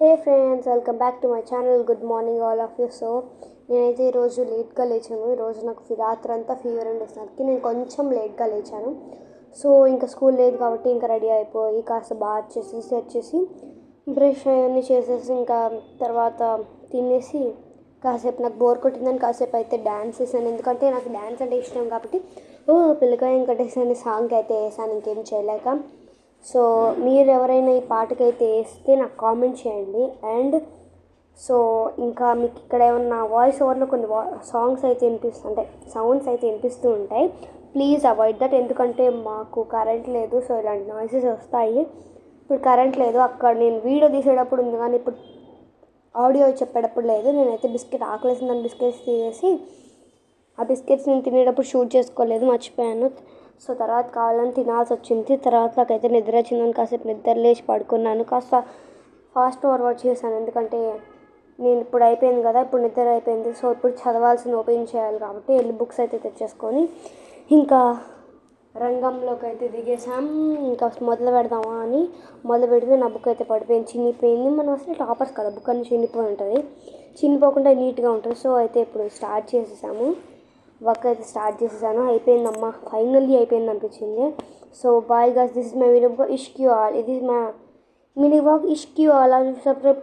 Hey friends, welcome back to my channel. Good morning all of you. So నేనైతే ఈరోజు లేట్గా లేచాను. ఈరోజు నాకు రాత్రి అంతా ఫీవర్ ఉండేసరికి నేను కొంచెం లేట్గా లేచాను. సో ఇంకా స్కూల్ లేదు కాబట్టి ఇంకా రెడీ అయిపోయి కాస్త బాత్ చేసి సెట్ చేసి బ్రష్ అవన్నీ చేసేసి ఇంకా తర్వాత తినేసి కాసేపు నాకు బోర్ కొట్టిందని కాసేపు అయితే డ్యాన్స్ వేసాను. ఎందుకంటే నాకు డ్యాన్స్ అంటే ఇష్టం కాబట్టి పిల్లకాయ వెంకటేశ్వర సాంగ్ అయితే వేసాను, ఇంకేం చేయలేక. సో మీరు ఎవరైనా ఈ పాటకైతే వేస్తే నాకు కామెంట్ చేయండి. అండ్ సో ఇంకా మీకు ఇక్కడ ఏమన్నా వాయిస్ ఓవర్లో కొన్ని సాంగ్స్ అయితే సౌండ్స్ అయితే వినిపిస్తూ ఉంటాయి. Please avoid that. ఎందుకంటే మాకు కరెంట్ లేదు, సో ఇలాంటి నాయిసెస్ వస్తాయి. ఇప్పుడు కరెంట్ లేదు, అక్కడ నేను వీడియో తీసేటప్పుడు ఉంది కానీ ఇప్పుడు ఆడియో చెప్పేటప్పుడు లేదు. నేనైతే ఆకలేసిందని బిస్కెట్స్ తీసేసి ఆ బిస్కెట్స్ నేను తినేటప్పుడు షూట్ చేసుకోలేదు, మర్చిపోయాను. సో తర్వాత కావాలని తినాల్సి వచ్చింది. తర్వాత నాకైతే నిద్ర వచ్చిందని కాసేపు నిద్ర లేచి పడుకున్నాను. కాస్త ఫాస్ట్ ఫార్వర్డ్ చేశాను, ఎందుకంటే నేను ఇప్పుడు అయిపోయింది కదా, ఇప్పుడు నిద్ర అయిపోయింది. సో ఇప్పుడు చదవాల్సింది ఓపెన్ చేయాలి కాబట్టి వెళ్ళి బుక్స్ అయితే తెచ్చేసుకొని ఇంకా రంగంలోకి అయితే దిగేసాం. ఇంకా మొదలు పెడదామా అని మొదలు పెడితే నా బుక్ అయితే పడిపోయింది, చినిగిపోయింది. మనం అసలు టాపర్స్ కదా, బుక్ అన్ని చినిగిపోయి ఉంటుంది, చినిపోకుండా నీట్గా ఉంటుంది. సో అయితే ఇప్పుడు స్టార్ట్ చేసేసాము, వర్క్ అయితే స్టార్ట్ చేసేసాను. అయిపోయిందమ్మా, ఫైనల్లీ అయిపోయింది అనిపించింది. So bye guys, this is my video. ఇష్క్ యూ ఆల్. ఇది మా మినీ వాక్. ఇష్క్ యూ ఆల్. సబ్స్క్రైబ్